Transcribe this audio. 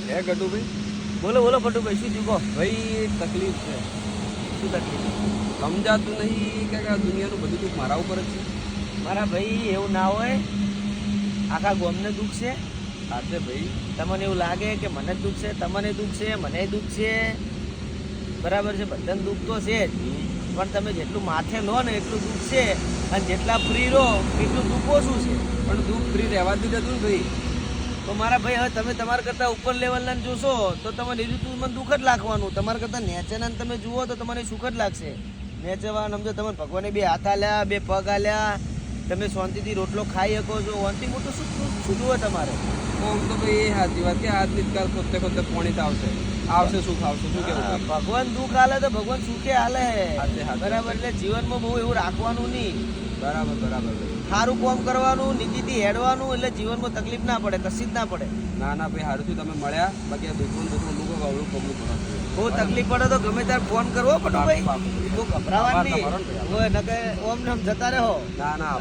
હે ગટુભાઈ? બોલો બોલો પટુભાઈ, શું ચૂકો? ભાઈ તકલીફ છે. શું તકલીફ? સમજાતું નહીં કે આ દુનિયાનું બધું દુઃખ મારા ઉપર જ છે. મારા ભાઈ એવું ના હોય, આખા ગામને દુઃખ છે. આજે ભાઈ તમને એવું લાગે કે મને જ દુઃખ છે, તમને દુઃખ છે, મને દુઃખ છે, બરાબર છે, બધાને દુઃખ તો છે જ. પણ તમે જેટલું માથે લો ને એટલું દુઃખ છે, અને જેટલા ફ્રી રહો એટલું દુઃખ ઓછું છે. પણ દુઃખ ફ્રી રહેવાથી જતું ને ભાઈ. તો મારા ભાઈ હવે તમે તમારા કરતાં ઉપર લેવલના જોશો તો તમને રીતું મને દુઃખ જ લાગવાનું. તમારા કરતાં નેચેના તમે જુઓ તો તમને સુખ જ લાગશે. નેચેવાન સમજો, તમે ભગવાને બે હાથ આલ્યા, બે પગ આલ્યા, તમે શાંતિથી રોટલો ખાઈ શકો છો. શાંતિ મોટું શું જુઓ તમારે? આમ તો ભાઈ એ સાચી વાત કે આજની જ કાલ ખોદતે ખોદતે પોણી તો આવશે, આવશે સુખ આવશે. શું કેવું ભાઈ? ભગવાન દુઃખ આલે તો ભગવાન સુખે આલે. હાચે હાચે. બરાબર. એટલે જીવનમાં બહુ એવું રાખવાનું નહીં. બરાબર બરાબર ભાઈ. સારું કામ કરવાનું, નીતિથી હેડવાનું, એટલે જીવનમાં તકલીફ ના પડે, કશી જ ના પડે. ના ના ભાઈ, સારું થયું તમે મળ્યા. બાકી આ દુઃખનું મૂકો અવળું પગલું કરો. બહુ તકલીફ પડે તો ગમે ત્યારે ફોન કરવો પડે ભાઈ. પાકું. બહુ ગભરાવાનું નહીં. તમારો ને ભાઈ. ઓય નકે ઓમ ને ઓમ જતા રહો. ના ના